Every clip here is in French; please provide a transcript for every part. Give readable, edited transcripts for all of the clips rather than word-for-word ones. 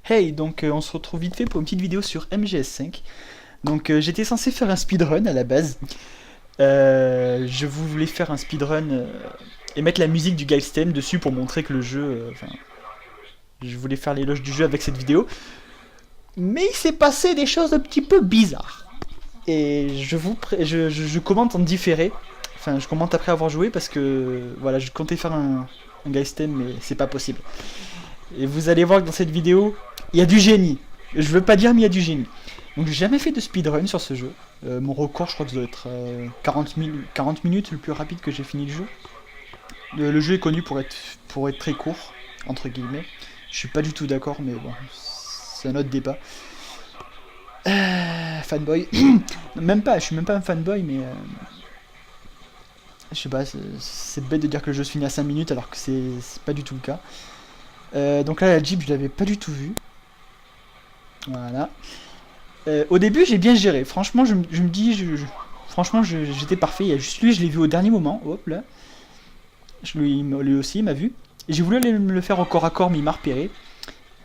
Hey, donc on se retrouve vite fait pour une petite vidéo sur MGS5. Donc j'étais censé faire un speedrun à la base. Je voulais faire un speedrun et mettre la musique du Guys Theme dessus pour montrer que le jeu... Enfin, je voulais faire l'éloge du jeu avec cette vidéo. Mais il s'est passé des choses un petit peu bizarres. Et je commente en différé. Enfin, je commente après avoir joué parce que... Voilà, je comptais faire un Guys Theme mais c'est pas possible. Et vous allez voir que dans cette vidéo, il y a du génie. Je veux pas dire, mais il y a du génie. Donc j'ai jamais fait de speedrun sur ce jeu. Mon record, je crois que ça doit être 40 minutes le plus rapide que j'ai fini le jeu. Le jeu est connu pour être très court, entre guillemets. Je suis pas du tout d'accord, mais bon, c'est un autre débat. Fanboy. Même pas, je suis même pas un fanboy, mais... je sais pas, c'est bête de dire que le jeu se finit à 5 minutes alors que c'est pas du tout le cas. Donc là, la Jeep, je l'avais pas du tout vue. Voilà. Au début, j'ai bien géré. Franchement, je me dis, franchement, j'étais parfait. Il y a juste lui, je l'ai vu au dernier moment. Hop là. Lui aussi, il m'a vu. Et j'ai voulu aller me le faire au corps à corps, mais il m'a repéré.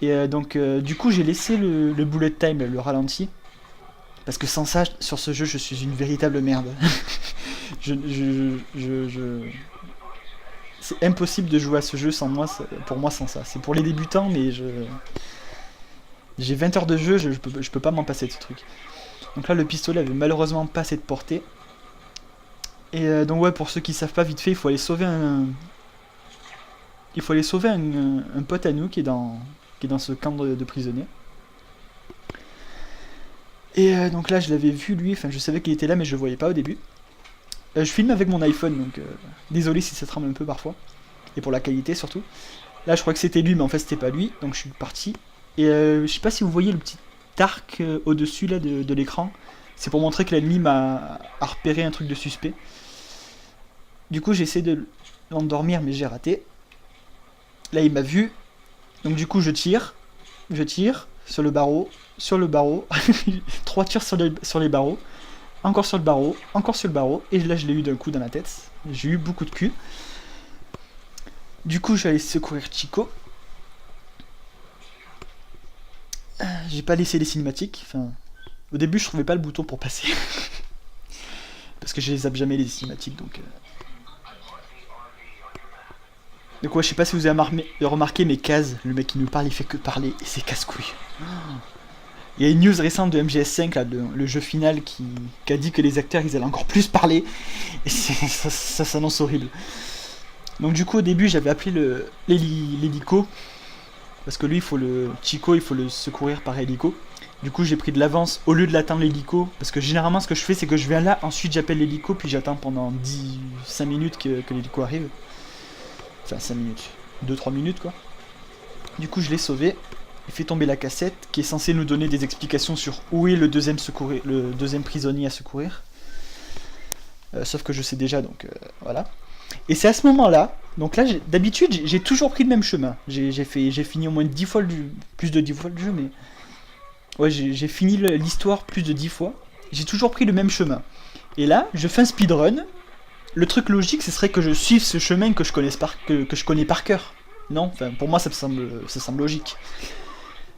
Et donc, du coup, j'ai laissé le bullet time, le ralenti. Parce que sans ça, sur ce jeu, je suis une véritable merde. C'est impossible de jouer à ce jeu sans moi, pour moi sans ça. C'est pour les débutants, mais j'ai 20 heures de jeu, je peux pas m'en passer de ce truc. Donc là, le pistolet avait malheureusement pas assez de portée. Et donc ouais, pour ceux qui savent pas, vite fait, il faut aller sauver un pote à nous qui est dans ce camp de prisonniers. Et donc là, je l'avais vu lui, enfin je savais qu'il était là, mais je le voyais pas au début. Je filme avec mon iPhone, donc désolé si ça tremble un peu parfois. Et pour la qualité surtout. Là, je crois que c'était lui, mais en fait, c'était pas lui, donc je suis parti. Et je sais pas si vous voyez le petit arc au-dessus là de l'écran. C'est pour montrer que l'ennemi m'a repéré un truc de suspect. Du coup, j'ai essayé de l'endormir, mais j'ai raté. Là, il m'a vu. Donc du coup, je tire sur le barreau, 3 tirs sur les barreaux. Encore sur le barreau, encore sur le barreau, et là je l'ai eu d'un coup dans la tête. J'ai eu beaucoup de cul. Du coup, je vais aller secourir Chico. J'ai pas laissé les cinématiques. Enfin, au début, je trouvais pas le bouton pour passer. Parce que je les zappe jamais les cinématiques, donc... Donc ouais, je sais pas si vous avez remarqué, mais Kaz, le mec qui nous parle, il fait que parler, et c'est casse-couille. Il y a une news récente de MGS5, là, le jeu final, qui a dit que les acteurs ils allaient encore plus parler. Et ça s'annonce horrible. Donc du coup au début j'avais appelé l'hélico. Parce que lui Chico il faut le secourir par hélico. Du coup j'ai pris de l'avance au lieu de l'attendre l'hélico. Parce que généralement ce que je fais c'est que je viens là, ensuite j'appelle l'hélico, puis j'attends pendant 5 minutes que l'hélico arrive. Enfin 5 minutes, 2-3 minutes quoi. Du coup je l'ai sauvé. Il fait tomber la cassette qui est censée nous donner des explications sur où est le deuxième prisonnier à secourir. Sauf que je sais déjà, donc voilà. Et c'est à ce moment-là, donc là, d'habitude, j'ai toujours pris le même chemin. J'ai fini au moins 10 fois plus de 10 fois le jeu, mais... Ouais, j'ai fini l'histoire plus de 10 fois. J'ai toujours pris le même chemin. Et là, je fais un speedrun. Le truc logique, ce serait que je suive ce chemin que je connais par cœur. Non, enfin, pour moi, ça semble logique.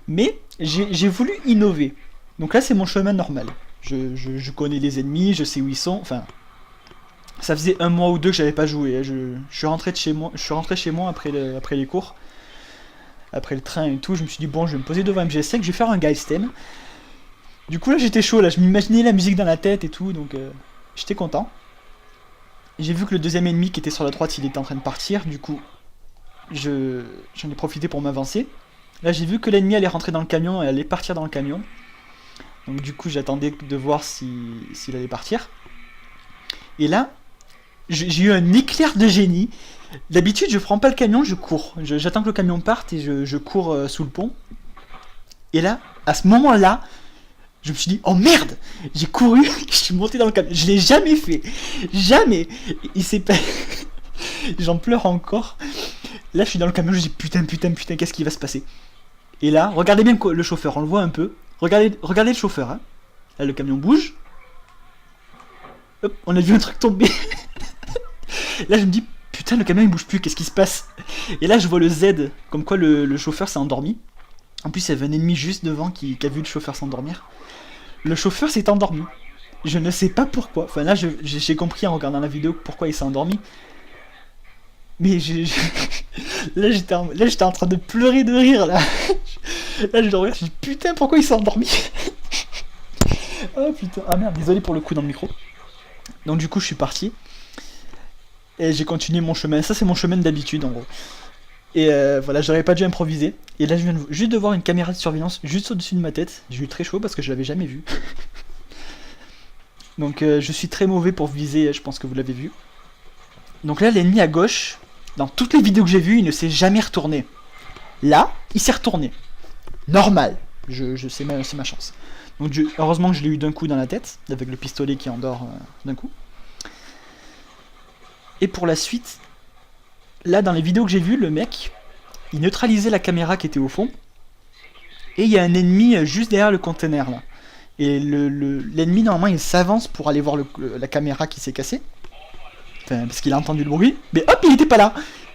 Mais j'ai voulu innover. Donc là, c'est mon chemin normal. Je connais les ennemis, je sais où ils sont. Enfin, ça faisait 1 mois ou 2 que j'avais pas joué. Je suis rentré chez moi après les cours, après le train et tout. Je me suis dit bon, je vais me poser devant MGS5, je vais faire un Guys Theme. Du coup là, j'étais chaud. Là, je m'imaginais la musique dans la tête et tout, donc j'étais content. J'ai vu que le deuxième ennemi qui était sur la droite, il était en train de partir. Du coup, j'en ai profité pour m'avancer. Là j'ai vu que l'ennemi allait rentrer dans le camion et allait partir dans le camion. Donc du coup j'attendais de voir s'il allait partir. Et là, j'ai eu un éclair de génie. D'habitude je prends pas le camion, je cours. J'attends que le camion parte et je cours sous le pont. Et là, à ce moment-là, je me suis dit, oh merde. J'ai couru, je suis monté dans le camion. Je l'ai jamais fait. Jamais. Il s'est pas... J'en pleure encore. Là je suis dans le camion, je dis putain, qu'est-ce qui va se passer? Et là, regardez bien le chauffeur, on le voit un peu. Regardez le chauffeur, hein. Là, le camion bouge. Hop, on a vu un truc tomber. Là, je me dis, putain, le camion il bouge plus, qu'est-ce qui se passe? Et là, je vois le Z, comme quoi le chauffeur s'est endormi. En plus, il y avait un ennemi juste devant qui a vu le chauffeur s'endormir. Le chauffeur s'est endormi. Je ne sais pas pourquoi. Enfin là, j'ai compris en regardant la vidéo pourquoi il s'est endormi. Mais là, j'étais en train de pleurer de rire, là. Là, je le regarde, je dis, putain, pourquoi il s'est endormi? Oh putain, ah merde, désolé pour le coup dans le micro. Donc du coup, je suis parti. Et j'ai continué mon chemin. Ça, c'est mon chemin d'habitude, en gros. Et voilà, j'aurais pas dû improviser. Et là, je viens juste de voir une caméra de surveillance juste au-dessus de ma tête. J'ai eu très chaud parce que je l'avais jamais vu. Donc je suis très mauvais pour viser, je pense que vous l'avez vu. Donc là, l'ennemi à gauche, dans toutes les vidéos que j'ai vues, il ne s'est jamais retourné. Là, il s'est retourné. Normal. Je sais, c'est ma chance. Donc heureusement que je l'ai eu d'un coup dans la tête, avec le pistolet qui endort d'un coup. Et pour la suite, là dans les vidéos que j'ai vues, le mec, il neutralisait la caméra qui était au fond. Et il y a un ennemi juste derrière le conteneur là. Et l'ennemi normalement il s'avance pour aller voir la caméra qui s'est cassée. Enfin, parce qu'il a entendu le bruit. Mais hop, il était pas là.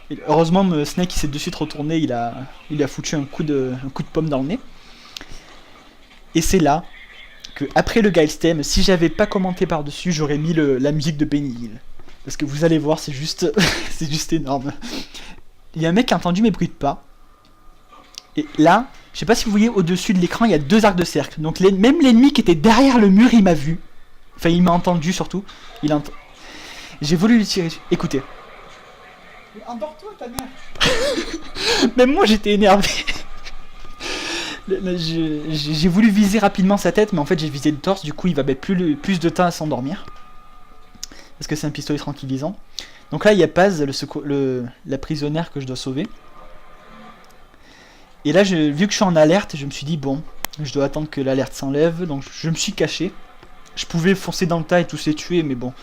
Et heureusement, Snake il s'est de suite retourné, il a foutu un coup de pomme dans le nez. Et c'est là que, après le guide stem, si j'avais pas commenté par-dessus, j'aurais mis la musique de Benny Hill. Parce que vous allez voir, c'est juste, c'est juste énorme. Il y a un mec qui a entendu mes bruits de pas. Et là, je sais pas si vous voyez, au-dessus de l'écran, il y a 2 arcs de cercle. Donc même l'ennemi qui était derrière le mur, il m'a vu. Enfin, il m'a entendu surtout. J'ai voulu lui tirer dessus. Écoutez. Endors-toi, ta mère. Même moi, j'étais énervé. J'ai voulu viser rapidement sa tête, mais en fait, j'ai visé le torse. Du coup, il va mettre plus de temps à s'endormir. Parce que c'est un pistolet tranquillisant. Donc là, il y a Paz, la prisonnière que je dois sauver. Et là, vu que je suis en alerte, je me suis dit, bon, je dois attendre que l'alerte s'enlève. Donc je me suis caché. Je pouvais foncer dans le tas et tous les tuer, mais bon.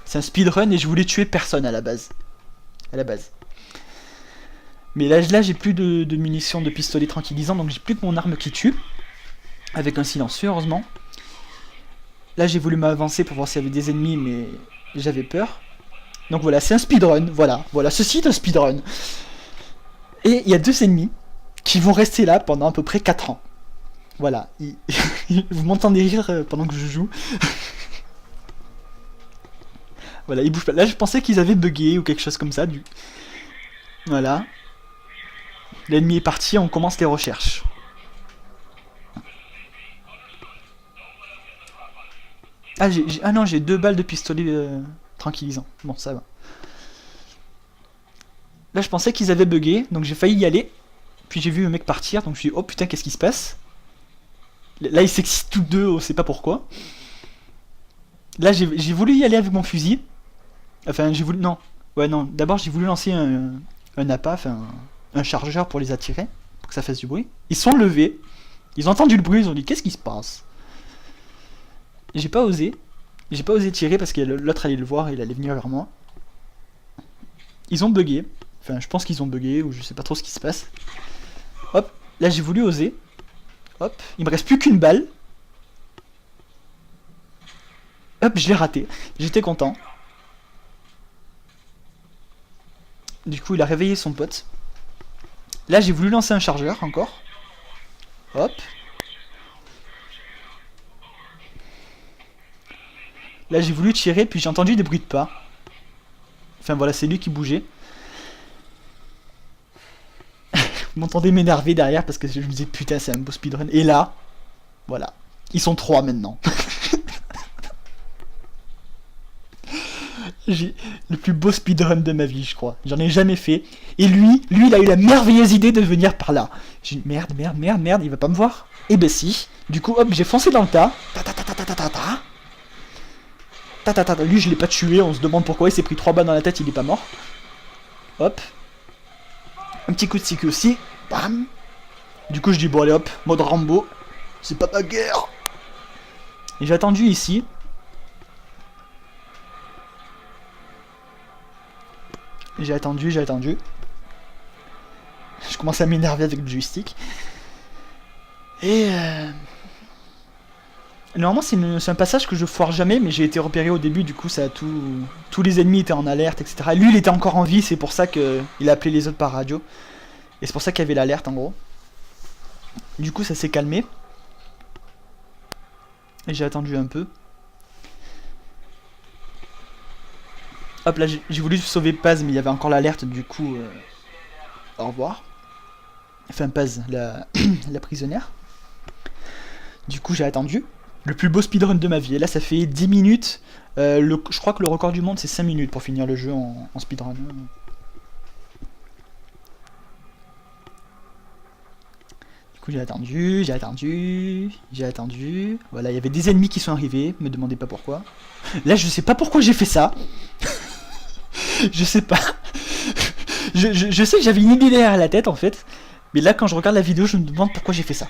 C'est un speedrun et je voulais tuer personne à la base. Mais là j'ai plus de munitions de pistolet tranquillisant, donc j'ai plus que mon arme qui tue. Avec un silencieux, heureusement. Là, j'ai voulu m'avancer pour voir s'il y avait des ennemis, mais j'avais peur. Donc voilà, c'est un speedrun. Voilà, ceci est un speedrun. Et il y a 2 ennemis qui vont rester là pendant à peu près 4 ans. Voilà. Vous m'entendez rire pendant que je joue. Voilà, ils bougent pas. Là, je pensais qu'ils avaient bugué ou quelque chose comme ça. Voilà. L'ennemi est parti, on commence les recherches. Ah non, j'ai 2 balles de pistolet tranquillisant. Bon, ça va. Là, je pensais qu'ils avaient bugué, donc j'ai failli y aller. Puis j'ai vu le mec partir, donc je me suis dit, oh putain, qu'est-ce qui se passe? Là, ils s'excitent tous deux, on sait pas pourquoi. Là, j'ai voulu y aller avec mon fusil. Enfin, j'ai voulu... Non. Ouais, non. D'abord, j'ai voulu lancer un appât, enfin, un chargeur pour les attirer, pour que ça fasse du bruit. Ils sont levés. Ils ont entendu le bruit, ils ont dit, qu'est-ce qui se passe? J'ai pas osé. J'ai pas osé tirer parce que l'autre allait le voir et il allait venir vers moi. Ils ont bugué. Enfin, je pense qu'ils ont bugué ou je sais pas trop ce qui se passe. Hop. Là, j'ai voulu oser. Hop. Il me reste plus qu'une balle. Hop, je l'ai raté. J'étais content. Du coup, il a réveillé son pote. Là, j'ai voulu lancer un chargeur encore. Hop. Là, j'ai voulu tirer, puis j'ai entendu des bruits de pas. Enfin, voilà, c'est lui qui bougeait. Vous m'entendez m'énerver derrière parce que je me disais, putain, c'est un beau speedrun. Et là, voilà. Ils sont 3 maintenant. J'ai le plus beau speedrun de ma vie, je crois. J'en ai jamais fait. Et lui, il a eu la merveilleuse idée de venir par là. J'ai dit, merde, il va pas me voir. Et ben si. Du coup, hop, j'ai foncé dans le tas. Lui, je l'ai pas tué, on se demande pourquoi il s'est pris 3 balles dans la tête, il est pas mort. Hop. Un petit coup de CQ aussi. Bam. Du coup, je dis, bon, allez hop, mode Rambo. C'est pas ma guerre. Et j'ai attendu ici. J'ai attendu. Je commence à m'énerver avec le joystick. Et normalement c'est un passage que je foire jamais, mais j'ai été repéré au début, du coup ça a tous les ennemis étaient en alerte, etc. Lui il était encore en vie, c'est pour ça qu'il a appelé les autres par radio. Et c'est pour ça qu'il y avait l'alerte en gros. Du coup, ça s'est calmé. Et j'ai attendu un peu. Hop là, j'ai voulu sauver Paz, mais il y avait encore l'alerte, du coup... au revoir. Enfin, Paz, la, la prisonnière. Du coup, j'ai attendu. Le plus beau speedrun de ma vie. Et là, ça fait 10 minutes. Je crois que le record du monde, c'est 5 minutes pour finir le jeu en speedrun. Du coup, j'ai attendu, j'ai attendu, j'ai attendu. Voilà, il y avait des ennemis qui sont arrivés. Me demandez pas pourquoi. Là, je sais pas pourquoi j'ai fait ça. Je sais pas. Je sais que j'avais une idée derrière la tête, en fait. Mais là, quand je regarde la vidéo, je me demande pourquoi j'ai fait ça.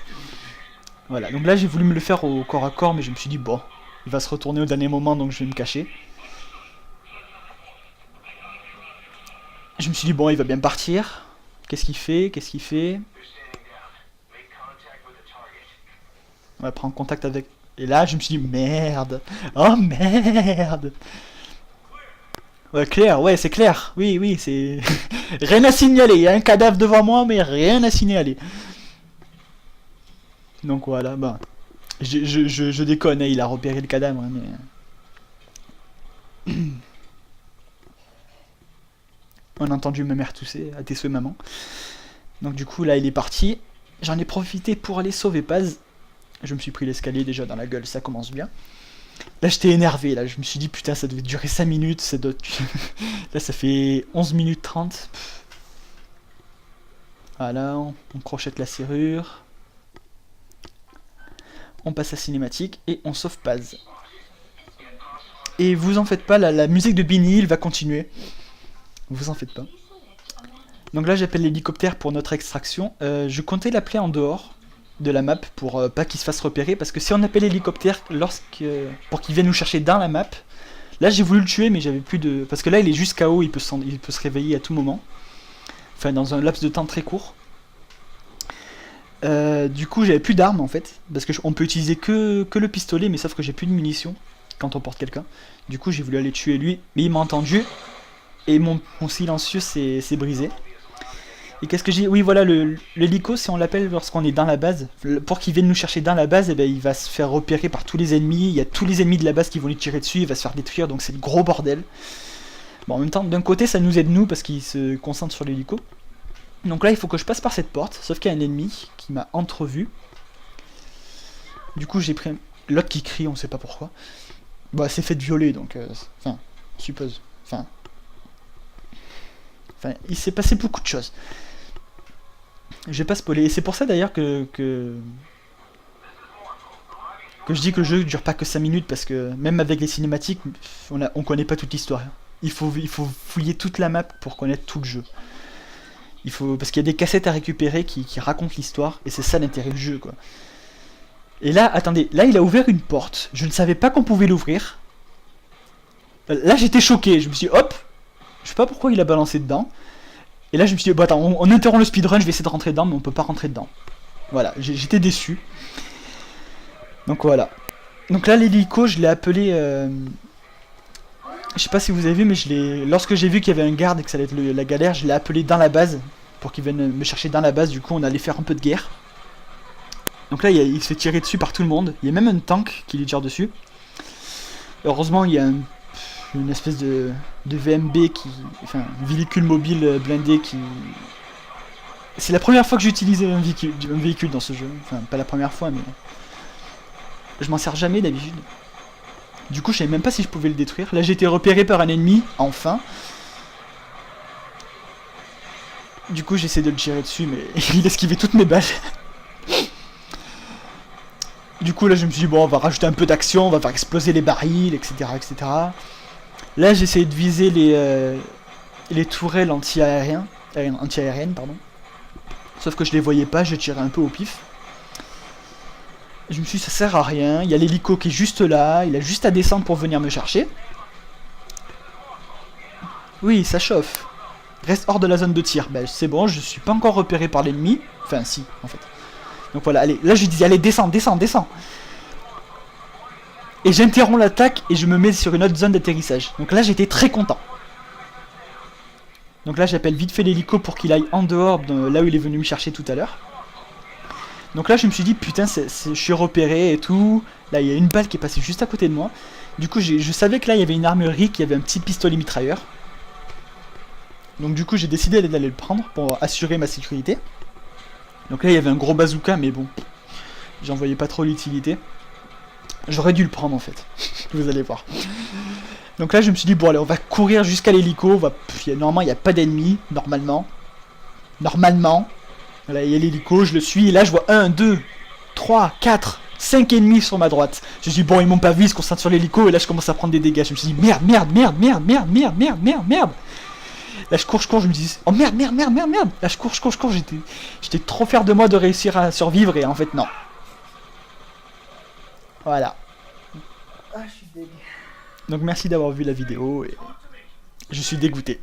Voilà, donc là, j'ai voulu me le faire au corps à corps, mais je me suis dit, bon, il va se retourner au dernier moment, donc je vais me cacher. Je me suis dit, bon, il va bien partir. Qu'est-ce qu'il fait? Qu'est-ce qu'il fait? On va prendre contact avec... Et là, je me suis dit, merde. Oh, merde. Ouais, clair, ouais, c'est clair. Oui, oui, c'est... rien à signaler. Il y a un cadavre devant moi, mais rien à signaler. Donc voilà, bah... Je déconne, hein, il a repéré le cadavre, hein, mais... On a entendu ma mère tousser, à tes souhaits, maman. Donc du coup, là, il est parti. J'en ai profité pour aller sauver Paz. Je me suis pris l'escalier déjà dans la gueule, ça commence bien. Là, j'étais énervé, là, je me suis dit, putain, ça devait durer 5 minutes, ça doit... Là, ça fait 11 minutes 30. Voilà, on crochette la serrure. On passe à cinématique et on sauve Paz. Et vous en faites pas, la musique de Benny Hill va continuer. Vous en faites pas. Donc là, j'appelle l'hélicoptère pour notre extraction. Je comptais l'appeler en dehors de la map pour pas qu'il se fasse repérer, parce que si on appelle l'hélicoptère pour qu'il vienne nous chercher dans la map, là j'ai voulu le tuer mais j'avais plus de... Parce que là il est juste KO, il peut se réveiller à tout moment. Enfin dans un laps de temps très court. Du coup j'avais plus d'armes en fait, parce qu'on peut utiliser que le pistolet, mais sauf que j'ai plus de munitions quand on porte quelqu'un. Du coup j'ai voulu aller tuer lui, mais il m'a entendu, et mon silencieux s'est brisé. Et qu'est-ce que j'ai dit? Oui, voilà, l'hélico, si on l'appelle lorsqu'on est dans la base, pour qu'il vienne nous chercher dans la base, eh ben, il va se faire repérer par tous les ennemis. Il y a tous les ennemis de la base qui vont lui tirer dessus, il va se faire détruire, donc c'est le gros bordel. Bon, en même temps, d'un côté, ça nous aide nous, parce qu'il se concentre sur l'hélico. Donc là, il faut que je passe par cette porte, sauf qu'il y a un ennemi qui m'a entrevu. Du coup, j'ai pris l'autre qui crie, on sait pas pourquoi. Bah, c'est fait de violer, donc... Enfin, je suppose. Enfin, il s'est passé beaucoup de choses. Je vais pas spoiler. Et c'est pour ça d'ailleurs que je dis que le jeu dure pas que 5 minutes, parce que même avec les cinématiques, on connaît pas toute l'histoire. Il faut fouiller toute la map pour connaître tout le jeu. Parce qu'il y a des cassettes à récupérer qui racontent l'histoire, et c'est ça l'intérêt du jeu, quoi. Et là, attendez, là il a ouvert une porte, je ne savais pas qu'on pouvait l'ouvrir. Là j'étais choqué, je me suis dit hop, je sais pas pourquoi il a balancé dedans. Et là je me suis dit, bon attends, on interrompt le speedrun, je vais essayer de rentrer dedans, mais on peut pas rentrer dedans. Voilà, j'étais déçu. Donc voilà. Donc là l'hélico, je l'ai appelé... Je sais pas si vous avez vu, mais lorsque j'ai vu qu'il y avait un garde et que ça allait être la galère, je l'ai appelé dans la base, pour qu'il vienne me chercher dans la base, du coup on allait faire un peu de guerre. Donc là il se fait tirer dessus par tout le monde, il y a même un tank qui lui tire dessus. Heureusement il y a une espèce de VMB enfin, un véhicule mobile blindé qui... C'est la première fois que j'utilise un véhicule dans ce jeu. Enfin, pas la première fois, mais... Je m'en sers jamais d'habitude. Du coup, je savais même pas si je pouvais le détruire. Là, j'ai été repéré par un ennemi, enfin. Du coup, j'essaie de le tirer dessus, mais il esquivait toutes mes balles. Du coup, là, je me suis dit, bon, on va rajouter un peu d'action, on va faire exploser les barils, etc., etc. Là, j'ai essayé de viser les tourelles anti-aériennes, pardon. Sauf que je les voyais pas, je tirais un peu au pif. Je me suis dit, ça sert à rien. Il y a l'hélico qui est juste là, il a juste à descendre pour venir me chercher. Oui, ça chauffe. Reste hors de la zone de tir. Ben, c'est bon, je suis pas encore repéré par l'ennemi. Enfin, si, en fait. Donc voilà, allez, là je lui dis, allez, descends, descends, descends. Et j'interromps l'attaque et je me mets sur une autre zone d'atterrissage. Donc là j'étais très content. Donc là j'appelle vite fait l'hélico pour qu'il aille en dehors de là où il est venu me chercher tout à l'heure. Donc là je me suis dit putain je suis repéré et tout. Là il y a une balle qui est passée juste à côté de moi. Du coup je savais que là il y avait une armurerie qui avait un petit pistolet mitrailleur. Donc du coup j'ai décidé d'aller le prendre pour assurer ma sécurité. Donc là il y avait un gros bazooka mais bon, j'en voyais pas trop l'utilité. J'aurais dû le prendre en fait, vous allez voir. Donc là je me suis dit bon allez on va courir jusqu'à l'hélico, normalement il n'y a pas d'ennemis, normalement. Là il y a l'hélico, je le suis et là je vois 1, 2, 3, 4, 5 ennemis sur ma droite. Je me suis dit bon ils m'ont pas vu, ils se concentrent sur l'hélico et là je commence à prendre des dégâts. Je me suis dit merde. Là je cours, je me dis oh merde. Là je cours, j'étais trop fier de moi de réussir à survivre et en fait non. Voilà. Ah je suis dégoûté. Donc merci d'avoir vu la vidéo et je suis dégoûté.